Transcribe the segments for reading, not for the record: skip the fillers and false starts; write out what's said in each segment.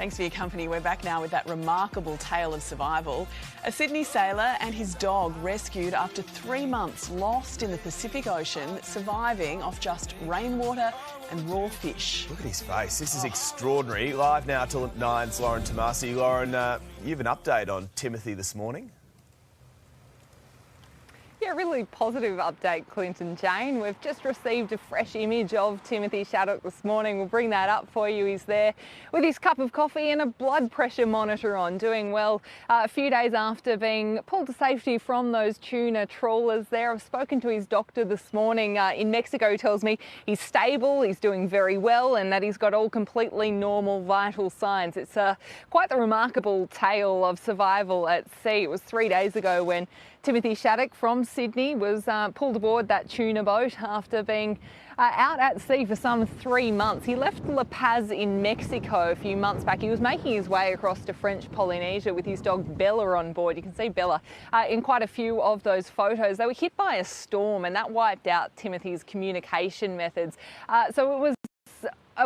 Thanks for your company. We're back now with that remarkable tale of survival. A Sydney sailor and his dog rescued after 3 months lost in the Pacific Ocean, surviving off just rainwater and raw fish. Look at his face. This is extraordinary. Live now till 9's Lauren Tomasi. Lauren, you have an update on Timothy this morning? Yeah, really positive update, Clint and Jane. We've just received a fresh image of Timothy Shaddock this morning. We'll bring that up for you. He's there with his cup of coffee and a blood pressure monitor on, doing well a few days after being pulled to safety from those tuna trawlers there. I've spoken to his doctor this morning in Mexico. He tells me he's stable, he's doing very well, and that he's got all completely normal vital signs. It's quite the remarkable tale of survival at sea. It was 3 days ago when Timothy Shaddock from Sydney was pulled aboard that tuna boat after being out at sea for some 3 months. He left La Paz in Mexico a few months back. He was making his way across to French Polynesia with his dog Bella on board. You can see Bella in quite a few of those photos. They were hit by a storm and that wiped out Timothy's communication methods. So it was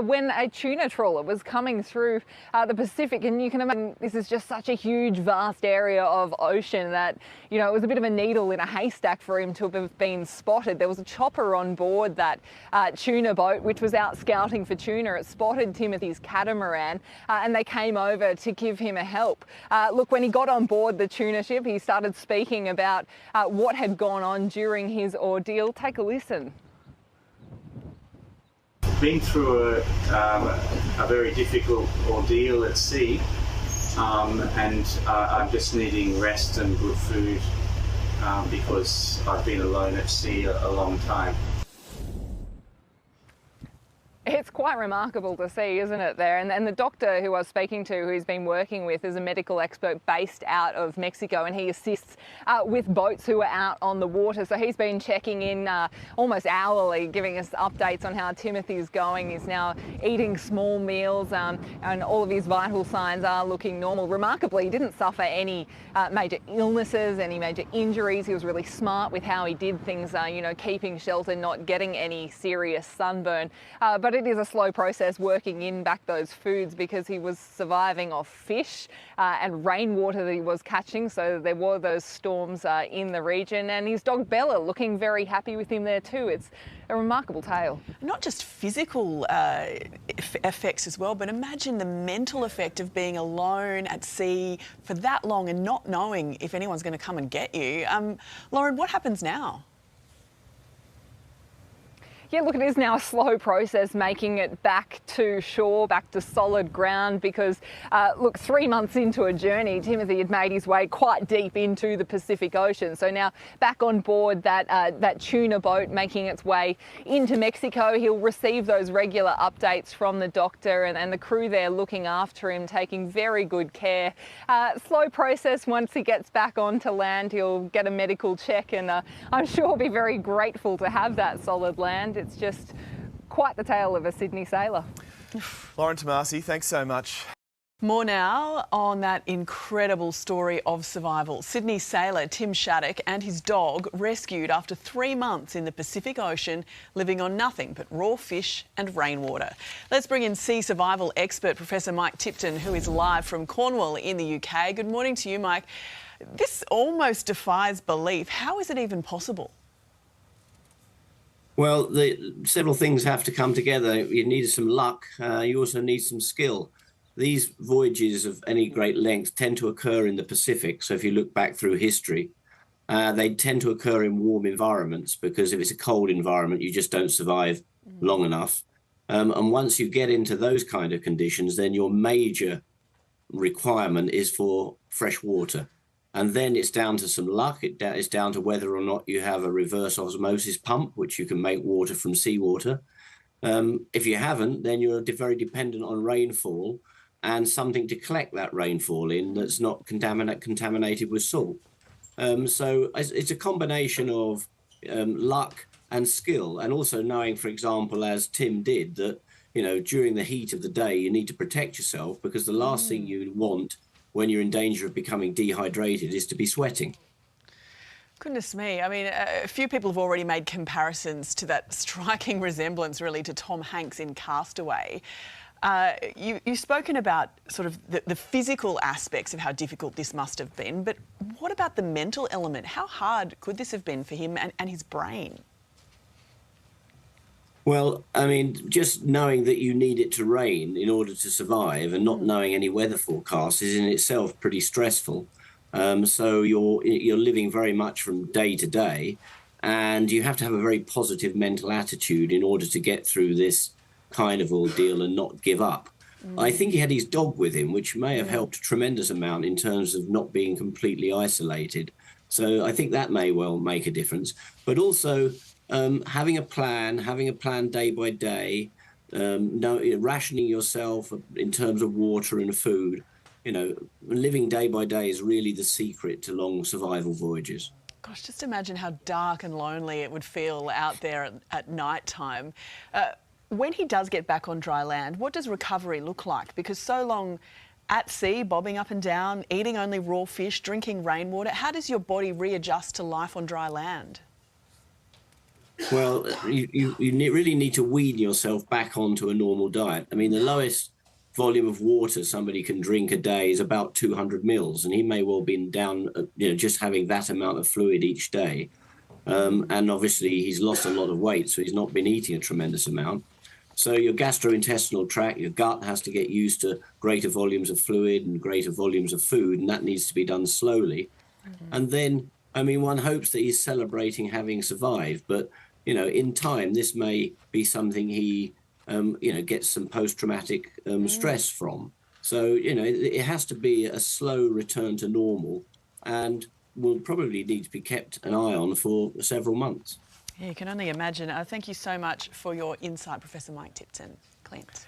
when a tuna trawler was coming through the Pacific, and you can imagine this is just such a huge, vast area of ocean that, you know, it was a bit of a needle in a haystack for him to have been spotted. There was a chopper on board that tuna boat, which was out scouting for tuna. It spotted Timothy's catamaran and they came over to give him a help. Look, when he got on board the tuna ship, he started speaking about what had gone on during his ordeal. Take a listen. Been through a very difficult ordeal at sea, and I'm just needing rest and good food because I've been alone at sea a long time. It's quite remarkable to see, isn't it, there? And the doctor who I was speaking to, who he's been working with, is a medical expert based out of Mexico, and he assists with boats who are out on the water. So he's been checking in almost hourly, giving us updates on how Timothy's going. He's now eating small meals and all of his vital signs are looking normal. Remarkably, he didn't suffer any major illnesses, any major injuries. He was really smart with how he did things, you know, keeping shelter, not getting any serious sunburn. But it is a slow process working in back those foods because he was surviving off fish and rainwater that he was catching, so there were those storms in the region, and his dog Bella looking very happy with him there too. It's a remarkable tale. Not just physical effects as well, but imagine the mental effect of being alone at sea for that long and not knowing if anyone's going to come and get you. Lauren, what happens now? Yeah, look, it is now a slow process making it back to shore, back to solid ground because, look, 3 months into a journey, Timothy had made his way quite deep into the Pacific Ocean. So now back on board that tuna boat making its way into Mexico, he'll receive those regular updates from the doctor and the crew there looking after him, taking very good care. Slow process. Once he gets back onto land, he'll get a medical check and I'm sure he'll be very grateful to have that solid land. It's just quite the tale of a Sydney sailor. Lauren Tomasi, thanks so much. More now on that incredible story of survival. Sydney sailor Tim Shaddock and his dog rescued after 3 months in the Pacific Ocean, living on nothing but raw fish and rainwater. Let's bring in sea survival expert Professor Mike Tipton, who is live from Cornwall in the UK. Good morning to you, Mike. This almost defies belief. How is it even possible? Well, several things have to come together. You need some luck. You also need some skill. These voyages of any great length tend to occur in the Pacific. So if you look back through history, they tend to occur in warm environments because if it's a cold environment, you just don't survive long enough. And once you get into those kind of conditions, then your major requirement is for fresh water. And then it's down to some luck. It's down to whether or not you have a reverse osmosis pump, which you can make water from seawater. If you haven't, then you're very dependent on rainfall and something to collect that rainfall in that's not contaminated with salt. So it's a combination of luck and skill, and also knowing, for example, as Tim did, that, you know, during the heat of the day, you need to protect yourself because the last thing you want when you're in danger of becoming dehydrated is to be sweating. Goodness me. I mean, a few people have already made comparisons to that striking resemblance, really, to Tom Hanks in Castaway. You've spoken about sort of the physical aspects of how difficult this must have been, but what about the mental element? How hard could this have been for him and his brain? Well, I mean, just knowing that you need it to rain in order to survive and not knowing any weather forecasts is in itself pretty stressful. So you're living very much from day to day, and you have to have a very positive mental attitude in order to get through this kind of ordeal and not give up. I think he had his dog with him, which may have helped a tremendous amount in terms of not being completely isolated. So I think that may well make a difference. But also having a plan day by day, rationing yourself in terms of water and food. You know, living day by day is really the secret to long survival voyages. Gosh, just imagine how dark and lonely it would feel out there at night time. When he does get back on dry land, what does recovery look like? Because so long at sea, bobbing up and down, eating only raw fish, drinking rainwater, how does your body readjust to life on dry land? Well, you really need to wean yourself back onto a normal diet. I mean, the lowest volume of water somebody can drink a day is about 200 mils, and he may well be down, just having that amount of fluid each day. And obviously, he's lost a lot of weight, so he's not been eating a tremendous amount. So your gastrointestinal tract, your gut has to get used to greater volumes of fluid and greater volumes of food, and that needs to be done slowly. And then, I mean, one hopes that he's celebrating having survived, but, in time, this may be something he, gets some post-traumatic stress from. So, it has to be a slow return to normal and will probably need to be kept an eye on for several months. Yeah, you can only imagine. Thank you so much for your insight, Professor Mike Tipton. Clint.